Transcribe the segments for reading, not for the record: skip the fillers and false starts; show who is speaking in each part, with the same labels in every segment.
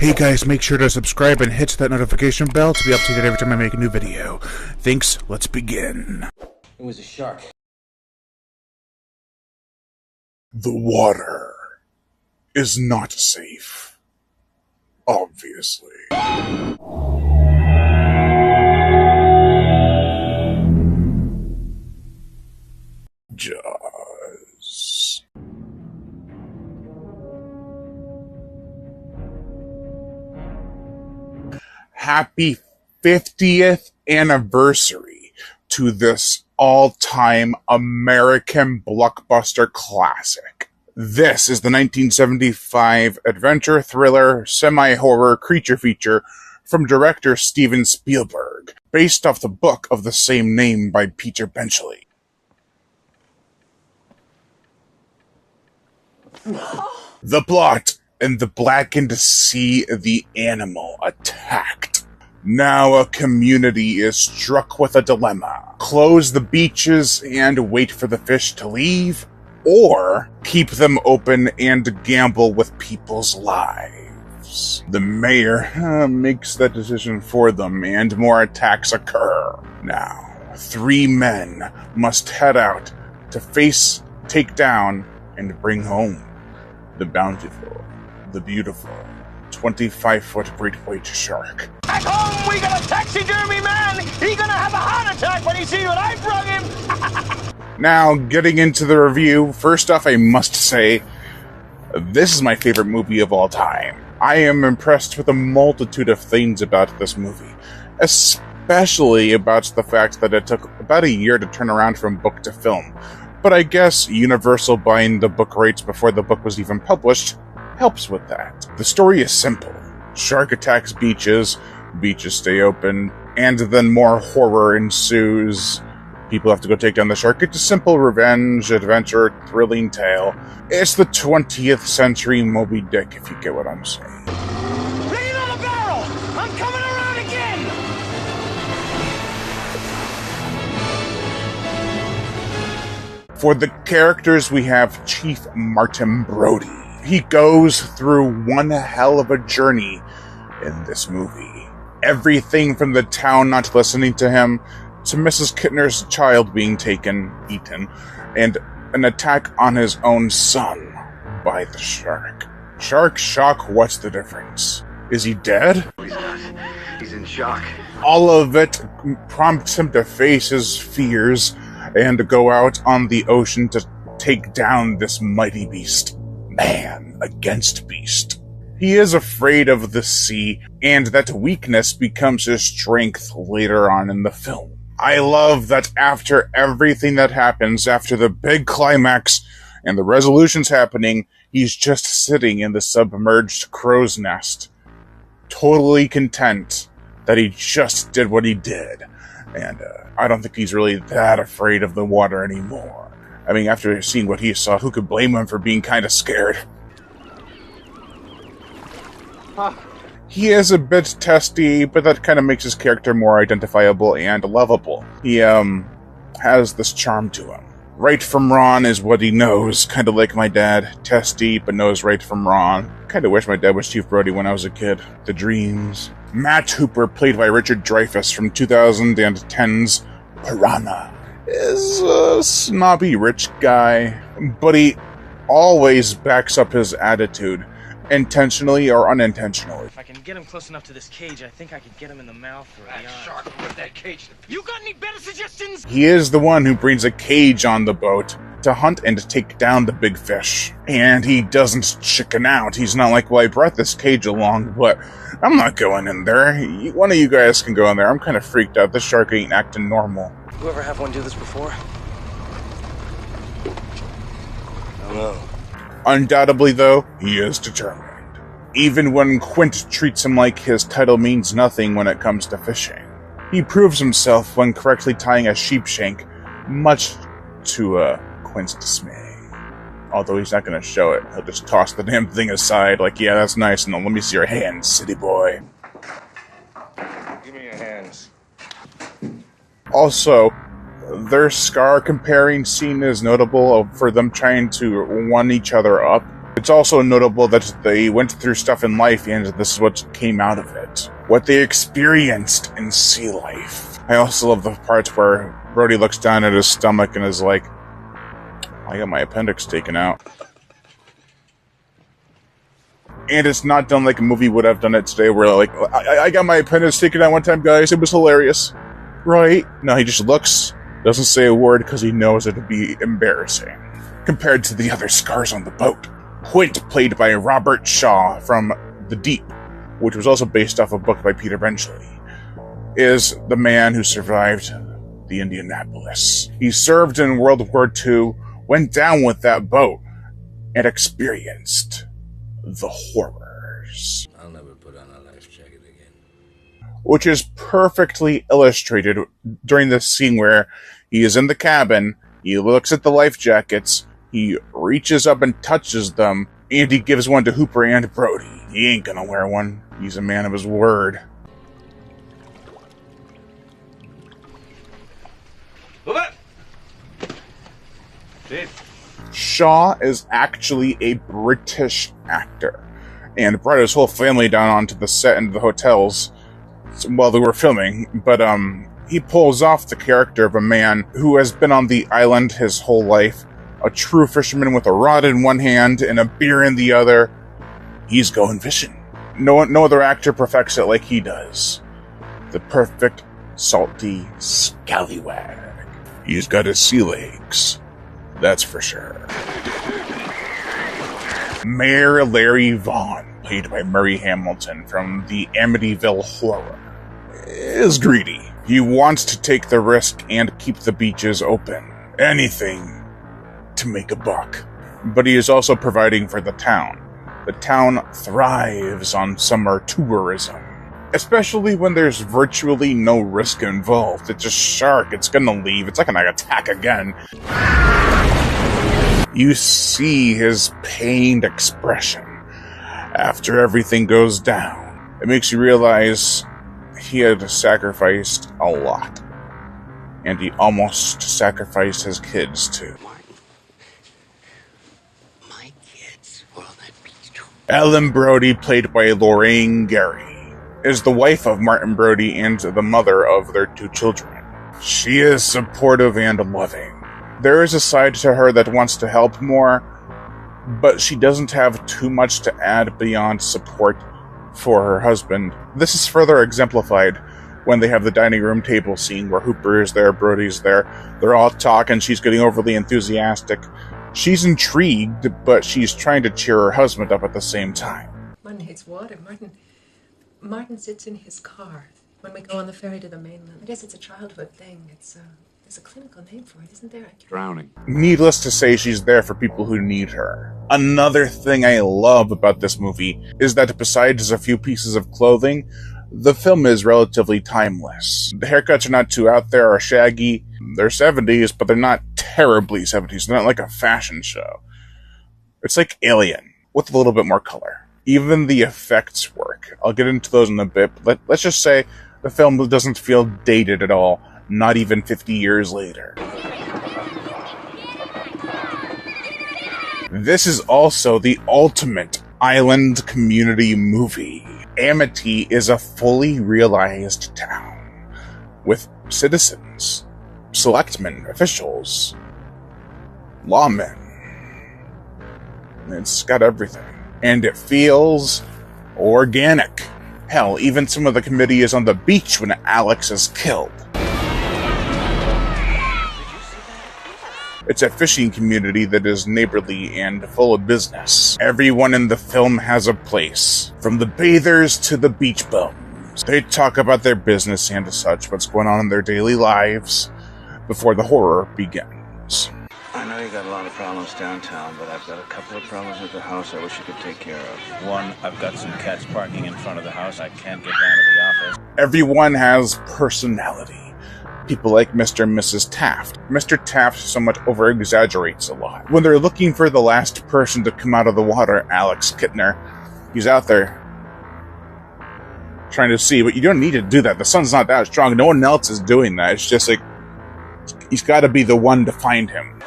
Speaker 1: Hey guys, make sure to subscribe and hit that notification bell to be updated every time I make a new video. Thanks, let's begin.
Speaker 2: It was a shark.
Speaker 1: The water is not safe. Obviously. Jaws. Happy 50th anniversary to this all-time American blockbuster classic. This is the 1975 adventure thriller semi-horror creature feature from director Steven Spielberg, based off the book of the same name by Peter Benchley. The plot: in the blackened sea, the animal attacked. Now a community is struck with a dilemma. Close the beaches and wait for the fish to leave, or keep them open and gamble with people's lives. The mayor makes that decision for them, and more attacks occur. Now, 3 men must head out to face, take down, and bring home the bountiful, the beautiful, 25-foot great white shark.
Speaker 3: At home, we got a taxidermy man. He gonna have a heart attack when he sees what I brought him.
Speaker 1: Now, getting into the review, first off, I must say, this is my favorite movie of all time. I am impressed with a multitude of things about this movie, especially about the fact that it took about a year to turn around from book to film. But I guess Universal buying the book rights before the book was even published helps with that. The story is simple. Shark attacks beaches, beaches stay open, and then more horror ensues. People have to go take down the shark. It's a simple revenge, adventure, thrilling tale. It's the 20th century Moby Dick, if you get what I'm saying.
Speaker 3: Bring it on the barrel. I'm coming around again.
Speaker 1: For the characters, we have Chief Martin Brody. He goes through one hell of a journey in this movie. Everything from the town not listening to him, to Mrs. Kittner's child being eaten, and an attack on his own son by the shark. Shark shock, what's the difference? Is he dead?
Speaker 4: He's not. He's in shock.
Speaker 1: All of it prompts him to face his fears and to go out on the ocean to take down this mighty beast. Man against beast. He is afraid of the sea, and that weakness becomes his strength later on in the film. I love that after everything that happens, after the big climax and the resolution's happening, he's just sitting in the submerged crow's nest, totally content that he just did what he did. And I don't think he's really that afraid of the water anymore. I mean, after seeing what he saw, who could blame him for being kind of scared? He is a bit testy, but that kind of makes his character more identifiable and lovable. He, has this charm to him. Right from wrong is what he knows, kind of like my dad. Testy, but knows right from wrong. Kind of wish my dad was Chief Brody when I was a kid. The dreams. Matt Hooper, played by Richard Dreyfuss from 2010's Piranha, is a snobby rich guy, but he always backs up his attitude, intentionally or unintentionally.
Speaker 5: If I can get him close enough to this cage, I think I could get him in the mouth or
Speaker 4: That
Speaker 5: beyond.
Speaker 4: shark will rip that cage to pieces.
Speaker 3: You got any better suggestions?
Speaker 1: He is the one who brings a cage on the boat to hunt and to take down the big fish. And he doesn't chicken out. He's not like, well, I brought this cage along, but I'm not going in there. One of you guys can go in there. I'm kind of freaked out. This shark ain't acting normal.
Speaker 5: You ever have one do this before? I don't know.
Speaker 1: Undoubtedly, though, he is determined. Even when Quint treats him like his title means nothing when it comes to fishing. He proves himself when correctly tying a sheep shank, much to Quint's dismay. Although he's not going to show it. He'll just toss the damn thing aside like, yeah, that's nice, and then let me see your hands, city boy.
Speaker 4: Give me your hands.
Speaker 1: Also, their scar comparing scene is notable for them trying to one each other up. It's also notable that they went through stuff in life, and this is what came out of it. What they experienced in sea life. I also love the part where Brody looks down at his stomach and is like, I got my appendix taken out. And it's not done like a movie would have done it today, where like, I got my appendix taken out one time, guys, it was hilarious. Right? No, he just looks, doesn't say a word because he knows it'd be embarrassing. Compared to the other scars on the boat. Quint, played by Robert Shaw from The Deep, which was also based off a book by Peter Benchley, is the man who survived the Indianapolis. He served in World War II, went down with that boat, and experienced the horrors.
Speaker 2: I'll never put on a life jacket again.
Speaker 1: Which is perfectly illustrated during this scene where he is in the cabin, he looks at the life jackets, he reaches up and touches them, and he gives one to Hooper and Brody. He ain't gonna wear one. He's a man of his word.
Speaker 4: Move it! Chief.
Speaker 1: Shaw is actually a British actor, and brought his whole family down onto the set and the hotels while they were filming, but he pulls off the character of a man who has been on the island his whole life, a true fisherman with a rod in one hand and a beer in the other. He's going fishing. No other actor perfects it like he does. The perfect, salty scallywag. He's got his sea legs. That's for sure. Mayor Larry Vaughn, played by Murray Hamilton from the Amityville Horror, is greedy. He wants to take the risk and keep the beaches open. Anything to make a buck. But he is also providing for the town. The town thrives on summer tourism. Especially when there's virtually no risk involved. It's a shark, it's gonna leave, it's not gonna attack again. You see his pained expression after everything goes down. It makes you realize he had sacrificed a lot. And he almost sacrificed his kids too.
Speaker 2: My kids were on that beach too.
Speaker 1: Ellen Brody, played by Lorraine Gary, is the wife of Martin Brody and the mother of their 2 children. She is supportive and loving. There is a side to her that wants to help more, but she doesn't have too much to add beyond support for her husband. This is further exemplified when they have the dining room table scene where Hooper is there, Brody's there. They're all talking, she's getting overly enthusiastic. She's intrigued, but she's trying to cheer her husband up at the same time.
Speaker 6: Martin hates water. Martin sits in his car when we go on the ferry to the mainland. I guess it's a childhood thing. There's a clinical name for it, isn't there?
Speaker 4: Drowning.
Speaker 1: Needless to say, she's there for people who need her. Another thing I love about this movie is that besides a few pieces of clothing, the film is relatively timeless. The haircuts are not too out there or shaggy. They're 70s, but they're not terribly 70s. They're not like a fashion show. It's like Alien, with a little bit more color. Even the effects work. I'll get into those in a bit, but let's just say the film doesn't feel dated at all, not even 50 years later. This is also the ultimate island community movie. Amity is a fully realized town, with citizens, selectmen, officials, lawmen. It's got everything. And it feels organic. Hell, even some of the committee is on the beach when Alex is killed. It's a fishing community that is neighborly and full of business. Everyone in the film has a place, from the bathers to the beach bums. They talk about their business and such, what's going on in their daily lives, before the horror begins.
Speaker 7: I know you got a lot of problems downtown, but I've got a couple of problems with the house I wish you could take care of.
Speaker 5: One, I've got some cats parking in front of the house. I can't get down to the office.
Speaker 1: Everyone has personality. People like Mr. and Mrs. Taft. Mr. Taft somewhat over-exaggerates a lot. When they're looking for the last person to come out of the water, Alex Kittner, he's out there trying to see, but you don't need to do that. The sun's not that strong. No one else is doing that. It's just like, he's got to be the one to find him.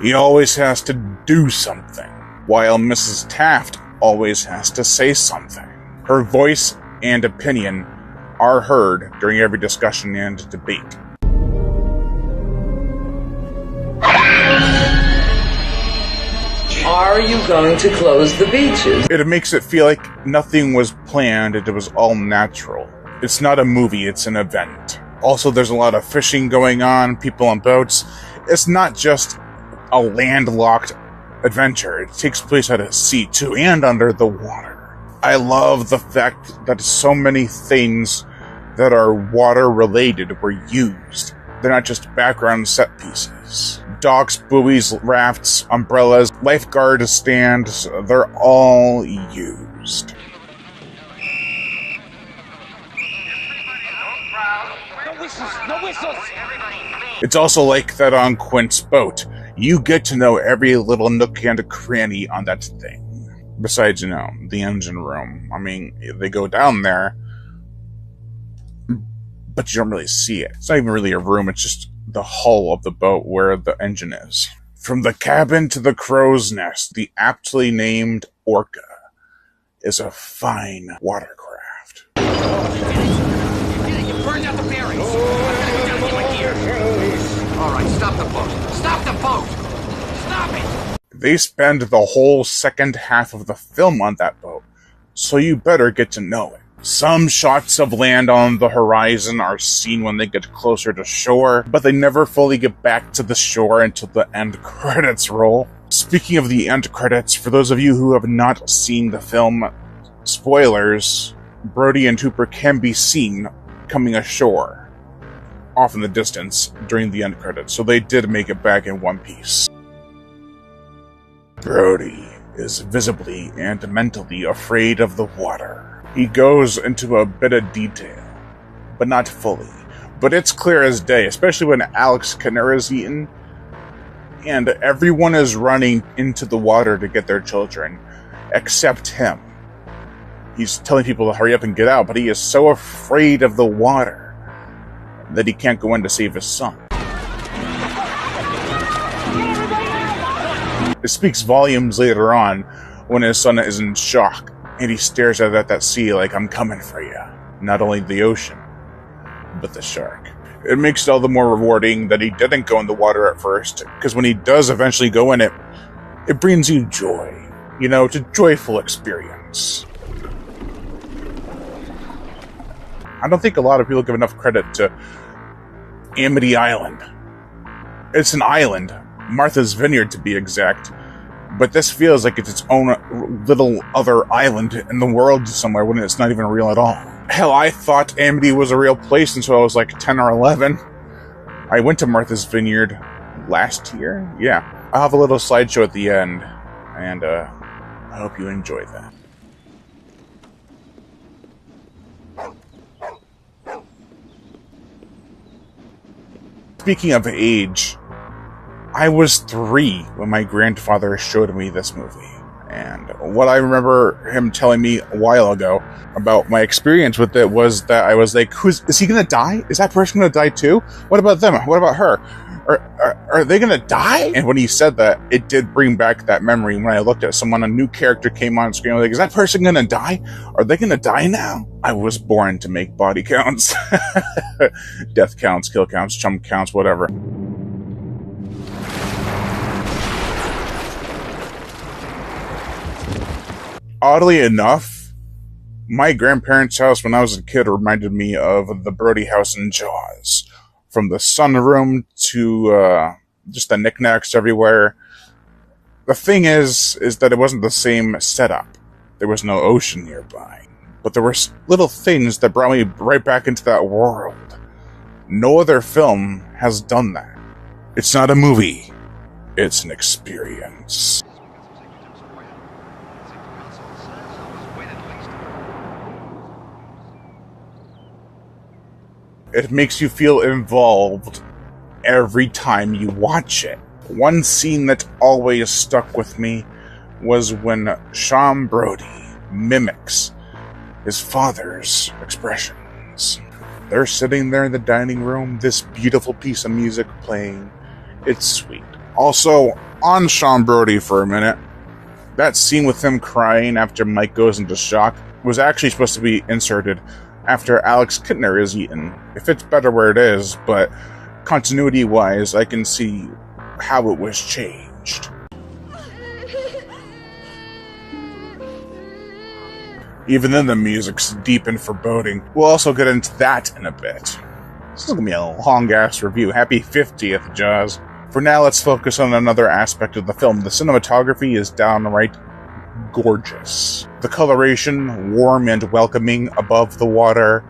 Speaker 1: He always has to do something, while Mrs. Taft always has to say something. Her voice and opinion are heard during every discussion and debate.
Speaker 8: Are you going to close the beaches?
Speaker 1: It makes it feel like nothing was planned and it was all natural. It's not a movie, it's an event. Also, there's a lot of fishing going on, people on boats. It's not just a landlocked adventure. It takes place at sea too, and under the water. I love the fact that so many things that are water related were used. They're not just background set pieces. Docks, buoys, rafts, umbrellas, lifeguard stands, they're all used.
Speaker 3: No whistles!
Speaker 1: It's also like that on Quint's boat. You get to know every little nook and cranny on that thing. Besides, the engine room. I mean, they go down there, but you don't really see it. It's not even really a room, it's just the hull of the boat where the engine is. From the cabin to the crow's nest, the aptly named Orca is a fine watercraft.
Speaker 3: You burned out the bearings! Alright, stop the boat! Stop the boat! Stop it!
Speaker 1: They spend the whole second half of the film on that boat, so you better get to know it. Some shots of land on the horizon are seen when they get closer to shore, but they never fully get back to the shore until the end credits roll. Speaking of the end credits, for those of you who have not seen the film, spoilers, Brody and Hooper can be seen coming ashore, off in the distance, during the end credits, so they did make it back in one piece. Brody is visibly and mentally afraid of the water. He goes into a bit of detail, but not fully. But it's clear as day, especially when Alex Kinner is eaten, and everyone is running into the water to get their children, except him. He's telling people to hurry up and get out, but he is so afraid of the water that he can't go in to save his son. It speaks volumes later on when his son is in shock and he stares out at that sea like, I'm coming for you. Not only the ocean, but the shark. It makes it all the more rewarding that he didn't go in the water at first, because when he does eventually go in it, it brings you joy. It's a joyful experience. I don't think a lot of people give enough credit to Amity Island. It's an island, Martha's Vineyard to be exact, but this feels like it's its own little other island in the world somewhere when it's not even real at all. Hell, I thought Amity was a real place until I was like 10 or 11. I went to Martha's Vineyard last year. Yeah, I'll have a little slideshow at the end, and I hope you enjoy that. Speaking of age, I was 3 when my grandfather showed me this movie. And what I remember him telling me a while ago about my experience with it was that I was like, is he gonna die? Is that person gonna die too? What about them? What about her? Are they gonna die? And when he said that, it did bring back that memory when I looked at someone, a new character came on screen. I was like, is that person gonna die? Are they gonna die now? I was born to make body counts. Death counts, kill counts, chump counts, whatever. Oddly enough, my grandparents' house when I was a kid reminded me of the Brody house in Jaws. From the sunroom to just the knickknacks everywhere. The thing is that it wasn't the same setup. There was no ocean nearby. But there were little things that brought me right back into that world. No other film has done that. It's not a movie. It's an experience. It makes you feel involved every time you watch it. One scene that always stuck with me was when Sean Brody mimics his father's expressions. They're sitting there in the dining room, this beautiful piece of music playing. It's sweet. Also, on Sean Brody for a minute, that scene with him crying after Mike goes into shock was actually supposed to be inserted after Alex Kittner is eaten. It fits better where it is, but continuity-wise, I can see how it was changed. Even then, the music's deep and foreboding. We'll also get into that in a bit. This is gonna be a long-ass review. Happy 50th, Jaws. For now, let's focus on another aspect of the film. The cinematography is downright gorgeous. The coloration, warm and welcoming above the water,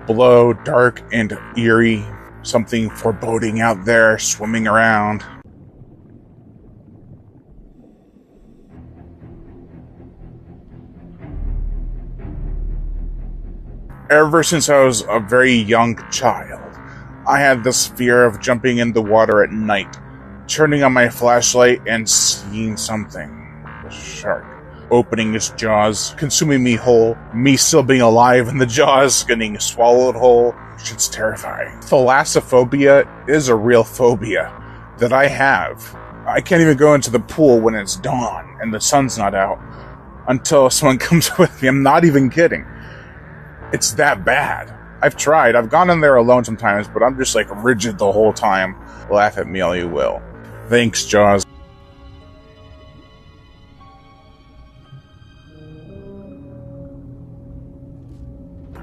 Speaker 1: below, dark and eerie. Something foreboding out there, swimming around. Ever since I was a very young child, I had this fear of jumping in the water at night, turning on my flashlight and seeing something. A shark. Opening its jaws, consuming me whole, me still being alive in the jaws, getting swallowed whole. Shit's terrifying. Thalassophobia is a real phobia that I have. I can't even go into the pool when it's dawn and the sun's not out until someone comes with me. I'm not even kidding. It's that bad. I've tried. I've gone in there alone sometimes, but I'm just like rigid the whole time. Laugh at me all you will. Thanks, Jaws.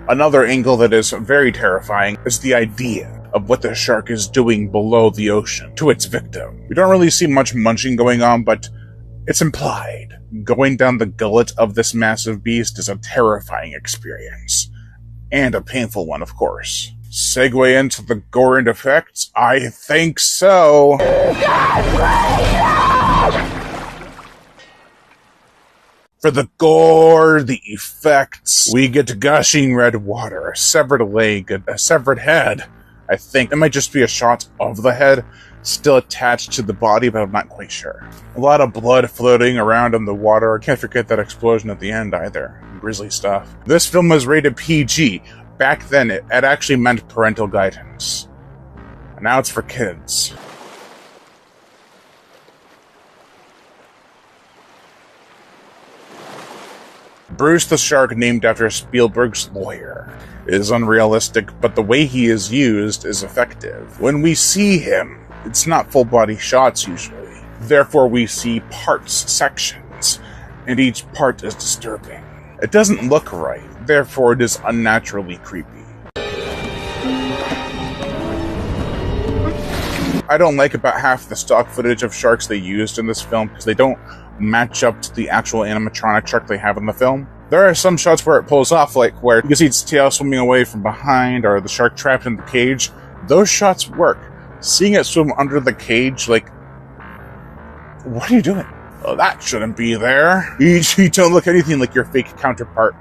Speaker 1: Another angle that is very terrifying is the idea of what the shark is doing below the ocean to its victim. We don't really see much munching going on, but it's implied. Going down the gullet of this massive beast is a terrifying experience. And a painful one, of course. Segue into the gore and effects? I think so. For the gore, the effects, we get gushing red water, a severed leg, a severed head. I think it might just be a shot of the head, still attached to the body, but I'm not quite sure. A lot of blood floating around in the water. Can't forget that explosion at the end either. Grisly stuff. This film was rated PG. Back then, it actually meant parental guidance. And now it's for kids. Bruce the Shark, named after Spielberg's lawyer, is unrealistic, but the way he is used is effective. When we see him, it's not full-body shots usually. Therefore, we see parts, sections, and each part is disturbing. It doesn't look right, therefore it is unnaturally creepy. I don't like about half the stock footage of sharks they used in this film because they don't match up to the actual animatronic shark they have in the film. There are some shots where it pulls off, like where you can see its tail swimming away from behind or the shark trapped in the cage. Those shots work. Seeing it swim under the cage, like, what are you doing? Well, that shouldn't be there. You don't look anything like your fake counterpart.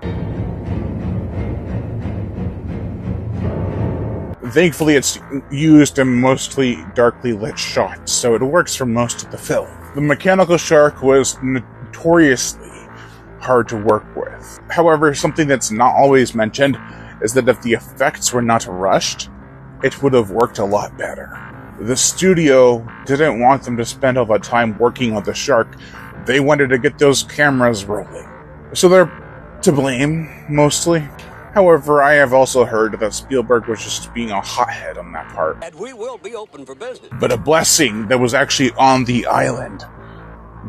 Speaker 1: Thankfully, it's used in mostly darkly lit shots, so it works for most of the film. The mechanical shark was notoriously hard to work with. However, something that's not always mentioned is that if the effects were not rushed, it would have worked a lot better. The studio didn't want them to spend all that time working on the shark. They wanted to get those cameras rolling. So they're to blame, mostly. However, I have also heard that Spielberg was just being a hothead on that part.
Speaker 2: And we will be open for business.
Speaker 1: But a blessing that was actually on the island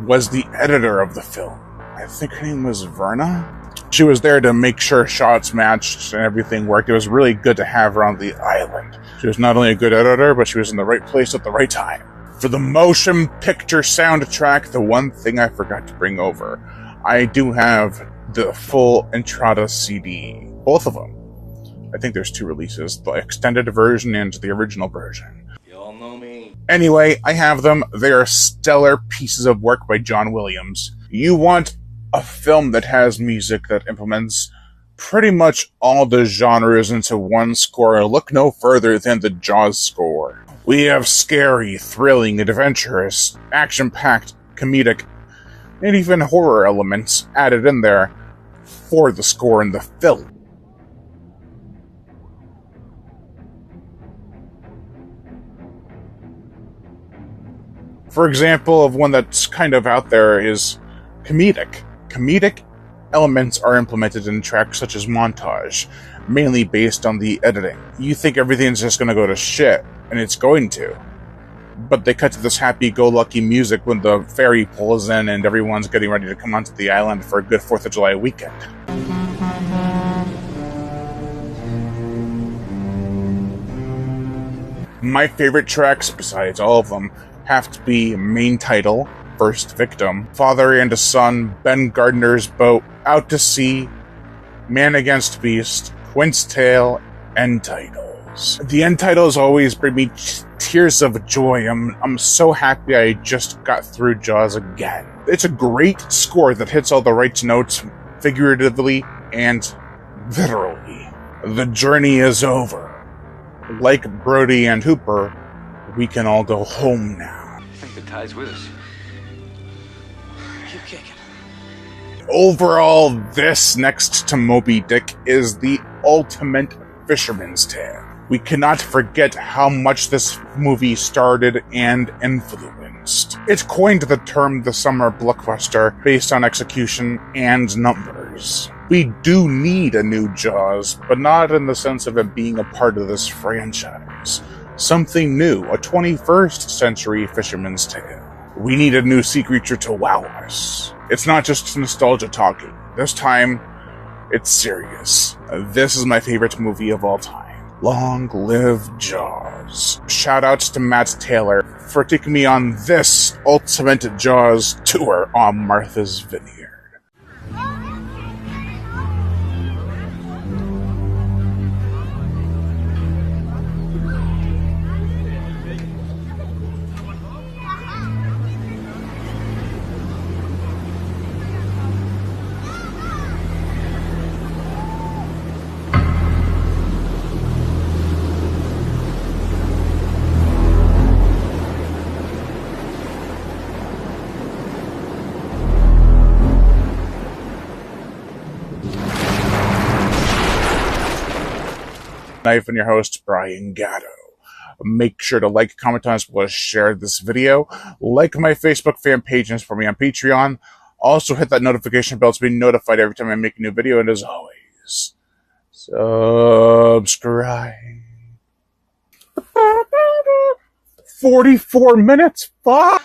Speaker 1: was the editor of the film. I think her name was Verna. She was there to make sure shots matched and everything worked. It was really good to have her on the island. She was not only a good editor, but she was in the right place at the right time. For the motion picture soundtrack, the one thing I forgot to bring over, I do have the full Entrada CD. Both of them. I think there's 2 releases, the extended version and the original version.
Speaker 2: You all know me.
Speaker 1: Anyway, I have them. They are stellar pieces of work by John Williams. You want a film that has music that implements pretty much all the genres into one score. Look no further than the Jaws score. We have scary, thrilling, adventurous, action-packed, comedic, and even horror elements added in there for the score in the film. For example, of one that's kind of out there is comedic. Comedic elements are implemented in tracks such as montage, mainly based on the editing. You think everything's just going to go to shit, and it's going to. But they cut to this happy-go-lucky music when the ferry pulls in and everyone's getting ready to come onto the island for a good 4th of July weekend. My favorite tracks, besides all of them, have to be main title, First Victim, Father and a Son, Ben Gardner's Boat, Out to Sea, Man Against Beast, Quint's Tale, end titles. The end titles always bring me tears of joy. I'm so happy I just got through Jaws again. It's a great score that hits all the right notes, figuratively and literally. The journey is over. Like Brody and Hooper, we can all go home now.
Speaker 4: I think the tide's with us.
Speaker 5: Keep kicking.
Speaker 1: Overall, this, next to Moby Dick, is the ultimate fisherman's tale. We cannot forget how much this movie started and influenced. It coined the term the summer blockbuster based on execution and numbers. We do need a new Jaws, but not in the sense of it being a part of this franchise. Something new, a 21st century fisherman's tale. We need a new sea creature to wow us. It's not just nostalgia talking. This time, it's serious. This is my favorite movie of all time. Long live Jaws. Shoutouts to Matt Taylor for taking me on this ultimate Jaws tour on Martha's Vineyard. I've been your host, Brian Gatto. Make sure to like, comment on, as well as share this video. Like my Facebook fan page and support me on Patreon. Also hit that notification bell to be notified every time I make a new video. And as always, subscribe. 44 minutes? Fuck!